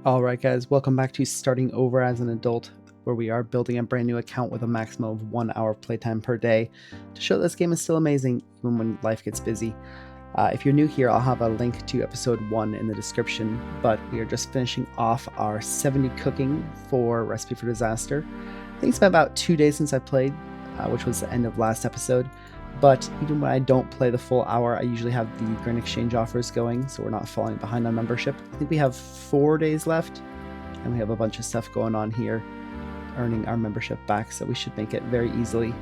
Alright guys, welcome back to Starting Over as an Adult, where we are building a brand new account with a maximum of 1 hour playtime per day to show this game is still amazing even when life gets busy. If you're new here, I'll have a link to episode 1 in the description, but we are just finishing off our 70 cooking for Recipe for Disaster. I think it's been about 2 days since I played, which was the end of last episode. But even when I don't play the full hour, I usually have the Grain Exchange offers going, so we're not falling behind on membership. I think we have 4 days left, and we have a bunch of stuff going on here, earning our membership back, so we should make it very easily.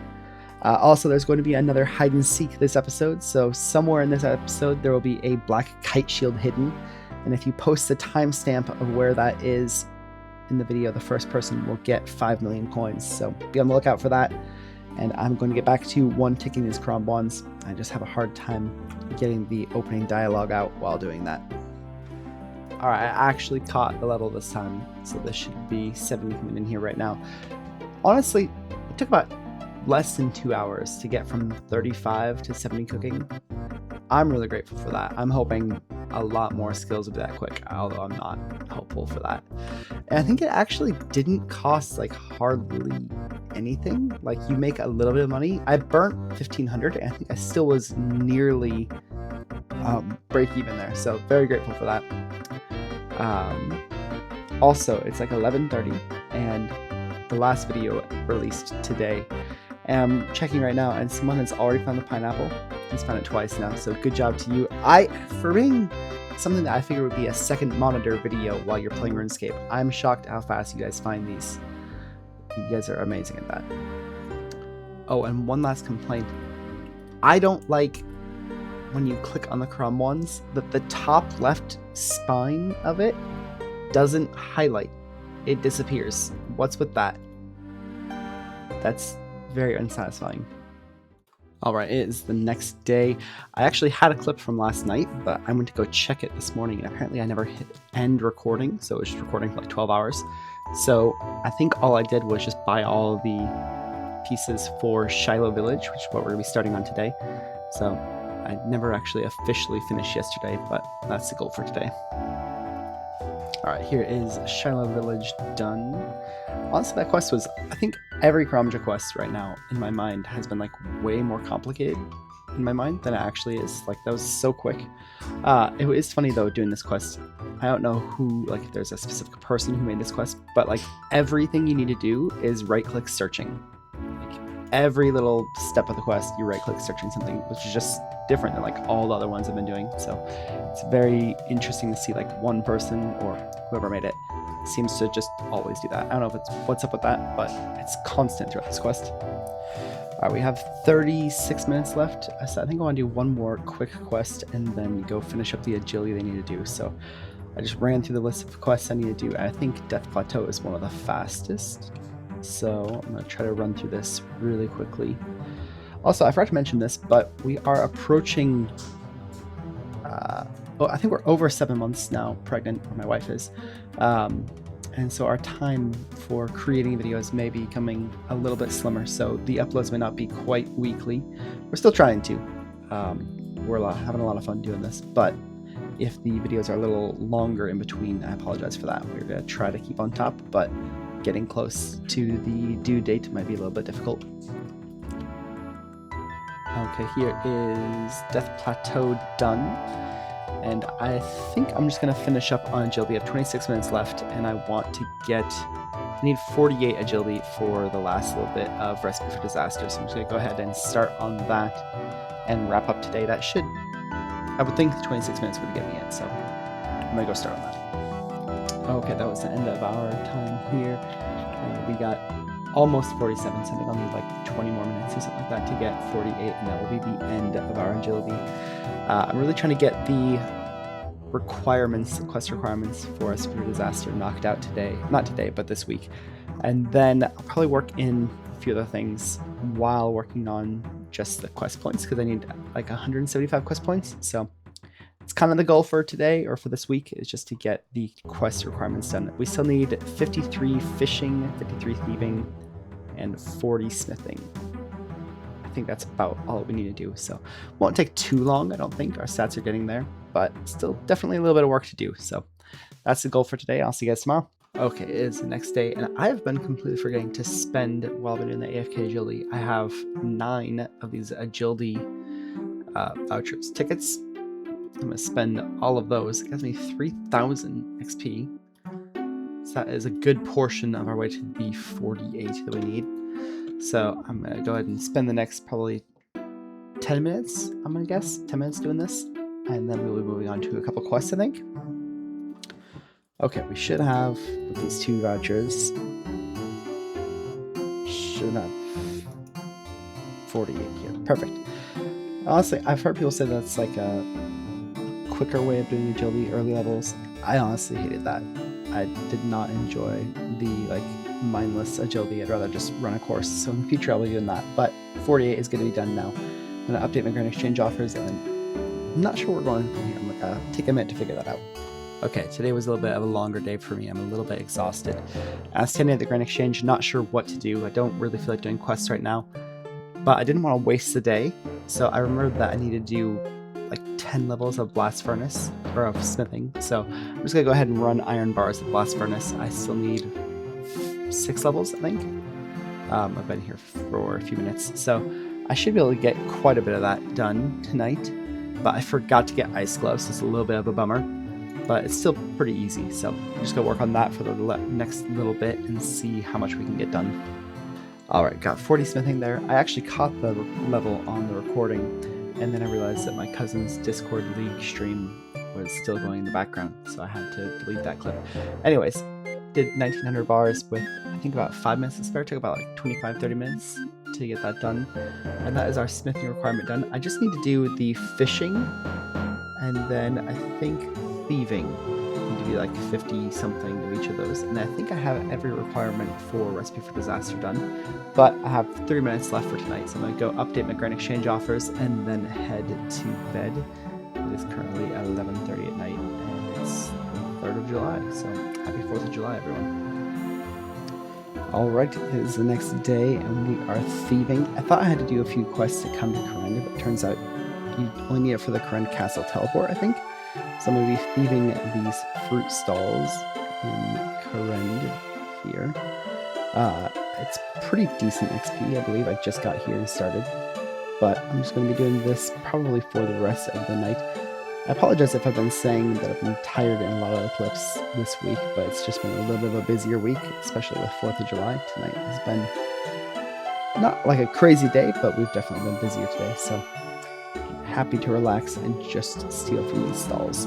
Also, there's going to be another hide and seek this episode, so somewhere in this episode there will be a black kite shield hidden, and if you post the timestamp of where that is in the video, the first person will get 5 million coins, so be on the lookout for that. And I'm going to get back to one-ticking these crom bonds. I just have a hard time getting the opening dialogue out while doing that. Alright, I actually caught the level this time, so this should be 70 coming in here right now. Honestly, it took about less than 2 hours to get from 35 to 70 cooking. I'm really grateful for that. I'm hoping a lot more skills will be that quick, although I'm not hopeful for that. And I think it actually didn't cost like hardly anything. Like, you make a little bit of money. I burnt 1,500 and I think I still was nearly break even there, so very grateful for that. Also, it's like 11:30 and the last video released today, and I'm checking right now and someone has already found the pineapple. He's found it twice now, so good job to you. For being something that I figured would be a second monitor video while you're playing RuneScape, I'm shocked how fast you guys find these. You guys are amazing at that. Oh, and one last complaint. I don't like when you click on the crom ones that the top left spine of it doesn't highlight. It disappears. What's with that? That's very unsatisfying. Alright, it is the next day. I actually had a clip from last night, but I went to go check it this morning, and apparently I never hit end recording, so it was just recording for like 12 hours. So I think all I did was just buy all of the pieces for Shiloh Village, which is what we're going to be starting on today. So I never actually officially finished yesterday, but that's the goal for today. Alright, here is Shiloh Village done. Honestly, that quest was, I think every Kromja quest right now in my mind has been like way more complicated in my mind than it actually is. Like, that was so quick. It is funny though doing this quest. I don't know who, like if there's a specific person who made this quest, but like everything you need to do is right-click searching. Like every little step of the quest, you right-click searching something, which is just different than like all the other ones I've been doing. So it's very interesting to see like one person or whoever made it seems to just always do that. I don't know if it's what's up with that, but it's constant throughout this quest. Alright, we have 36 minutes left, so I think I want to do one more quick quest and then go finish up the agility they need to do. So I just ran through the list of quests I need to do, and I think Death Plateau is one of the fastest. So I'm going to try to run through this really quickly. Also, I forgot to mention this, but we are approaching I think we're over 7 months now pregnant, or my wife is, and so our time for creating videos may be becoming a little bit slimmer, so the uploads may not be quite weekly. We're still trying to. We're having a lot of fun doing this, but if the videos are a little longer in between, I apologize for that. We're going to try to keep on top, but getting close to the due date might be a little bit difficult. Okay, here is Death Plateau done. And I think I'm just going to finish up on agility. I have 26 minutes left, and I want to I need 48 agility for the last little bit of Recipe for Disaster, so I'm just going to go ahead and start on that and wrap up today. That should, I would think 26 minutes would get me in, so I'm going to go start on that. Okay, that was the end of our time here, and we got almost 47, so I think I'll need like 20 more minutes or something like that to get 48, and that will be the end of our agility. I'm really trying to get the quest requirements for Recipe for Disaster knocked out today. Not today, but this week. And then I'll probably work in a few other things while working on just the quest points, because I need like 175 quest points. So it's kind of the goal for today, or for this week, is just to get the quest requirements done. We still need 53 fishing, 53 thieving, and 40 smithing. I think that's about all we need to do, so won't take too long. I don't think our stats are getting there, but still definitely a little bit of work to do, so that's the goal for today. I'll see you guys tomorrow. Okay, it is the next day, and I've been completely forgetting to spend while I've been doing the AFK agility. I have 9 of these agility vouchers tickets. I'm going to spend all of those. It gives me 3,000 XP. So that is a good portion of our way to the 48 that we need. So I'm going to go ahead and spend the next probably 10 minutes, I'm going to guess. 10 minutes doing this. And then we'll be moving on to a couple quests, I think. Okay, we should have these 2 vouchers. Should have 48 here. Perfect. Honestly, I've heard people say that's like a quicker way of doing agility early levels. I honestly hated that. I did not enjoy the like mindless agility. I'd rather just run a course. So in the future I'll be doing that. But 48 is going to be done now. I'm going to update my Grand Exchange offers, and I'm not sure where we're going from here. I'm going to take a minute to figure that out. Okay, today was a little bit of a longer day for me. I'm a little bit exhausted. I was standing at the Grand Exchange, not sure what to do. I don't really feel like doing quests right now, but I didn't want to waste the day. So I remembered that I needed to do like 10 levels of blast furnace, or of smithing. So I'm just gonna go ahead and run iron bars of blast furnace. I still need 6 levels, I think. I've been here for a few minutes, so I should be able to get quite a bit of that done tonight. But I forgot to get ice gloves. So it's a little bit of a bummer, but it's still pretty easy. So I'm just gonna work on that for the next little bit and see how much we can get done. Alright, got 40 smithing there. I actually caught the level on the recording, and then I realized that my cousin's Discord League stream was still going in the background, so I had to delete that clip. Anyways, did 1900 bars with I think about 5 minutes to spare. It took about like 25-30 minutes to get that done, and that is our smithing requirement done. I just need to do the fishing, and then I think thieving. Need to be like 50 something of each of those, and I think I have every requirement for Recipe for Disaster done. But I have 3 minutes left for tonight, so I'm going to go update my Grand Exchange offers and then head to bed. It is currently at 11:30 at night, and it's the 3rd of July, so happy 4th of July, everyone. Alright, it is the next day, and we are thieving. I thought I had to do a few quests to come to Kourend, but it turns out you only need it for the Kourend Castle teleport, I think. So I'm going to be thieving these fruit stalls in Kourend here. It's pretty decent XP, I believe. I just got here and started. But I'm just going to be doing this probably for the rest of the night. I apologize if I've been saying that I've been tired in a lot of the clips this week, but it's just been a little bit of a busier week, especially with 4th of July. Tonight has been not like a crazy day, but we've definitely been busier today, so happy to relax and just steal from these stalls.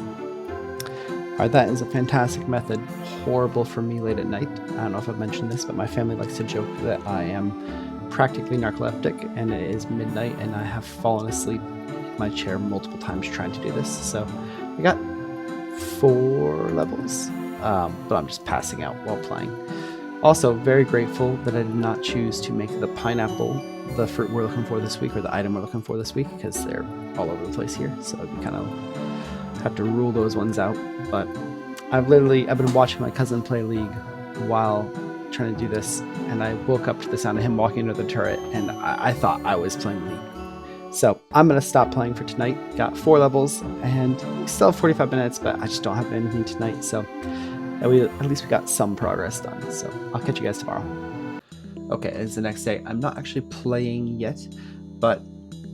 Alright, that is a fantastic method. Horrible for me late at night. I don't know if I've mentioned this, but my family likes to joke that I am practically narcoleptic, and it is midnight, and I have fallen asleep in my chair multiple times trying to do this. So I got 4 levels, but I'm just passing out while playing. Also, very grateful that I did not choose to make the pineapple the fruit we're looking for this week, or the item we're looking for this week, because they're all over the place here, so we kind of have to rule those ones out. But I've been watching my cousin play League while trying to do this, and I woke up to the sound of him walking into the turret, and I thought I was playing League. So I'm going to stop playing for tonight. Got 4 levels, and we still have 45 minutes, but I just don't have anything tonight, so at least we got some progress done. So I'll catch you guys tomorrow. Okay, it's the next day. I'm not actually playing yet, but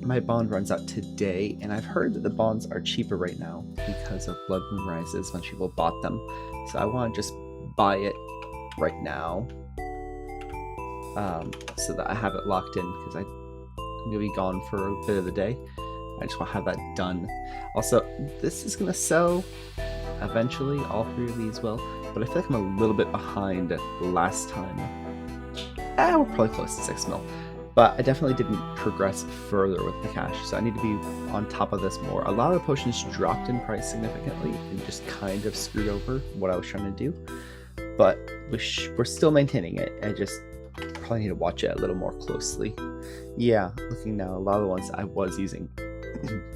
my bond runs out today, and I've heard that the bonds are cheaper right now because of Blood Moon Rises. A bunch of people bought them, so I want to just buy it right now, so that I have it locked in, because I'm going to be gone for a bit of the day. I just want to have that done. Also, this is going to sell eventually, all 3 of these will, but I feel like I'm a little bit behind last time. We're probably close to 6 mil. But I definitely didn't progress further with the cash, so I need to be on top of this more. A lot of the potions dropped in price significantly and just kind of screwed over what I was trying to do. But we're still maintaining it. I just probably need to watch it a little more closely. Yeah, looking now, a lot of the ones I was using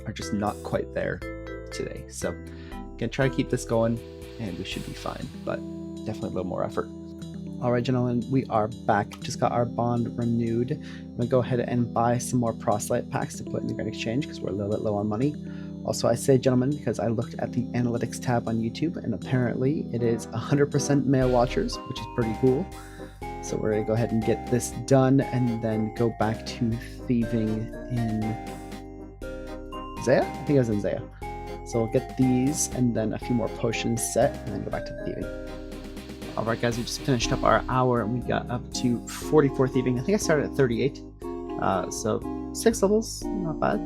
are just not quite there today. So gonna try to keep this going, and we should be fine, but definitely a little more effort. Alright, gentlemen, we are back. Just got our bond renewed. I'm going to go ahead and buy some more proselyte packs to put in the Grand Exchange because we're a little bit low on money. Also, I say gentlemen because I looked at the analytics tab on YouTube, and apparently it is 100% male watchers, which is pretty cool. So we're going to go ahead and get this done and then go back to thieving in Zaya? I think it was in Zaya. So we'll get these and then a few more potions set and then go back to the thieving. Alright guys, we just finished up our hour and we got up to 44 thieving. I think I started at 38. So 6 levels, not bad.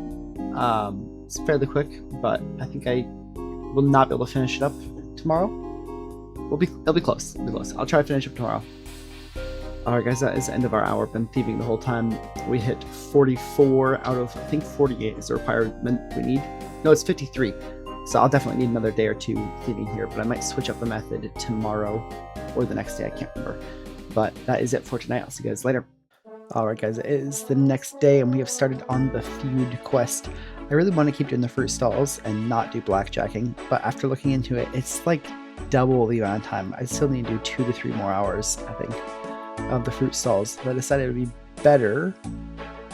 It's fairly quick, but I think I will not be able to finish it up tomorrow. It'll be close. It'll be close. I'll try to finish up tomorrow. Alright guys, that is the end of our hour. Been thieving the whole time. We hit 44 out of, I think 48 is the requirement we need. No, it's 53. So I'll definitely need another day or two thieving here, but I might switch up the method tomorrow or the next day, I can't remember. But that is it for tonight. I'll see you guys later. Alright guys, it is the next day and we have started on the feud quest. I really want to keep doing the fruit stalls and not do blackjacking, but after looking into it, it's like double the amount of time. I still need to do 2 to 3 more hours, I think, of the fruit stalls. So I decided it would be better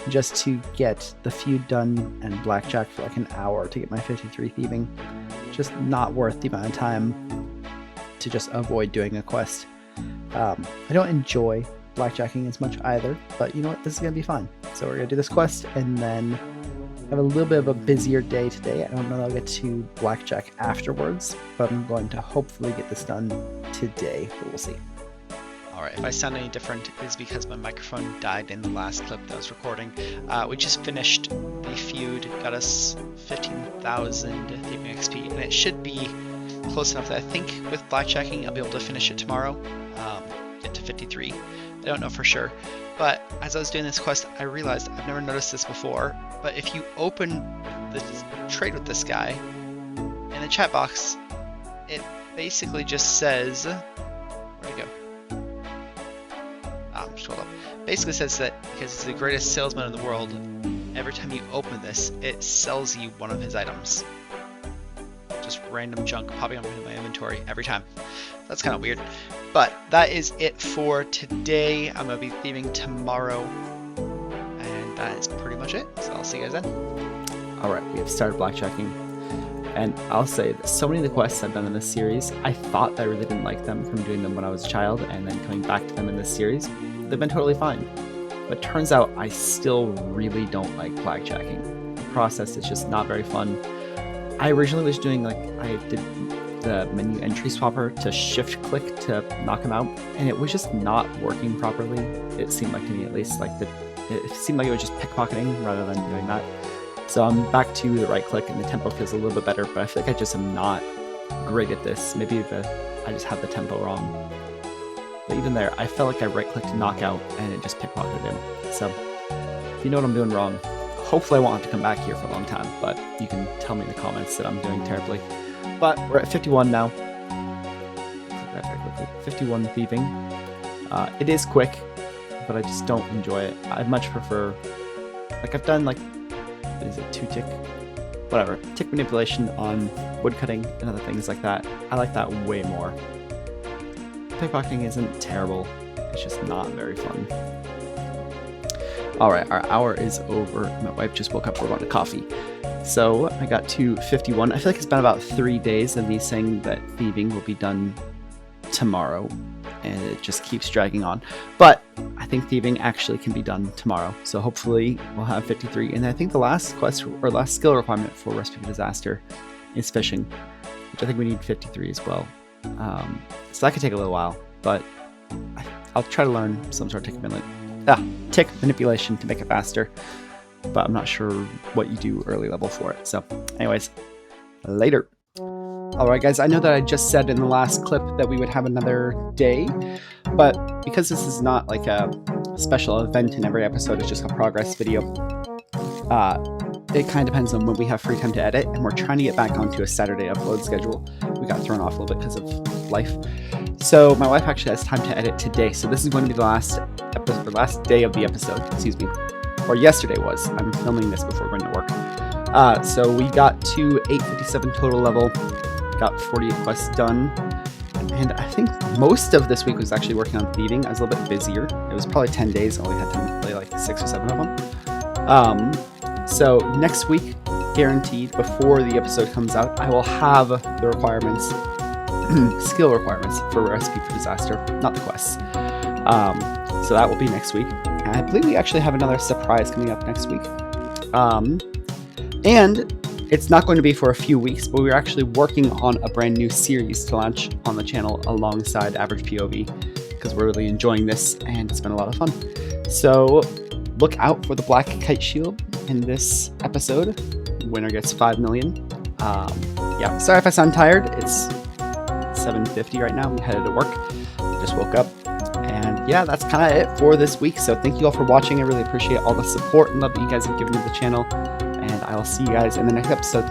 just to get the feud done and blackjack for like an hour to get my 53 thieving. Just not worth the amount of time to just avoid doing a quest. I don't enjoy blackjacking as much either, but you know what, this is gonna be fun. So we're gonna do this quest and then have a little bit of a busier day today. I don't know that I'll get to blackjack afterwards, but I'm going to hopefully get this done today, but we'll see. Alright, if I sound any different, it's because my microphone died in the last clip that I was recording. We just finished the feud, got us 15,000 thieving XP, and it should be close enough that I think with blackjacking I'll be able to finish it tomorrow, get to 53. I don't know for sure, but as I was doing this quest I realized I've never noticed this before, but if you open the trade with this guy, in the chat box it basically just says, where'd it go? Just hold up. Basically says that because he's the greatest salesman in the world, every time you open this it sells you one of his items. Just random junk popping up into my inventory every time. That's kind of weird. But that is it for today. I'm going to be thieving tomorrow. And that is pretty much it. So I'll see you guys then. Alright, we have started blackjacking. And I'll say that so many of the quests I've done in this series, I thought that I really didn't like them from doing them when I was a child and then coming back to them in this series. They've been totally fine. But it turns out I still really don't like blackjacking. The process is just not very fun. I originally was doing I did the menu entry swapper to shift click to knock him out, and it was just not working properly. It seemed like to me at least, it seemed like it was just pickpocketing rather than doing that. So I'm back to the right click and the tempo feels a little bit better, but I feel like I just am not great at this. Maybe I just have the tempo wrong. But even there, I felt like I right clicked to knock out and it just pickpocketed him. So if you know what I'm doing wrong, hopefully I won't have to come back here for a long time, but you can tell me in the comments that I'm doing terribly. But we're at 51 now. Click that very quickly. 51 thieving. It is quick, but I just don't enjoy it. I much prefer, I've done what is it, 2-tick? Whatever. Tick manipulation on woodcutting and other things like that. I like that way more. Pickpocketing isn't terrible. It's just not very fun. Alright, our hour is over. My wife just woke up, we're going to coffee. So I got to 51. I feel like it's been about 3 days of me saying that thieving will be done tomorrow, and it just keeps dragging on. But I think thieving actually can be done tomorrow. So hopefully we'll have 53. And I think the last quest or last skill requirement for Recipe for Disaster is fishing, which I think we need 53 as well. So that could take a little while, but I'll try to learn some sort of tick manipulation to make it faster, but I'm not sure what you do early level for it. So anyways, later. Alright guys, I know that I just said in the last clip that we would have another day, but because this is not like a special event in every episode, it's just a progress video, it kind of depends on when we have free time to edit, and we're trying to get back onto a Saturday upload schedule. We got thrown off a little bit because of life. So my wife actually has time to edit today, so this is going to be the last day of the episode, excuse me. Or yesterday was. I'm filming this before going to work. So we got to 857 total level, got 48 quests done, and I think most of this week was actually working on thieving. I was a little bit busier. It was probably 10 days, I only had time to play 6 or 7 of them. So next week guaranteed before the episode comes out, I will have the requirements, skill requirements for Recipe for Disaster, not the quests. So that will be next week. And I believe we actually have another surprise coming up next week. And it's not going to be for a few weeks, but we're actually working on a brand new series to launch on the channel alongside AveragePOV, because we're really enjoying this and it's been a lot of fun. So look out for the black kite shield in this episode. Winner gets 5 million. Yeah, sorry if I sound tired. It's 7:50 right now. I'm headed to work. Just woke up. And yeah, that's kind of it for this week. So thank you all for watching. I really appreciate all the support and love that you guys have given to the channel. And I will see you guys in the next episode.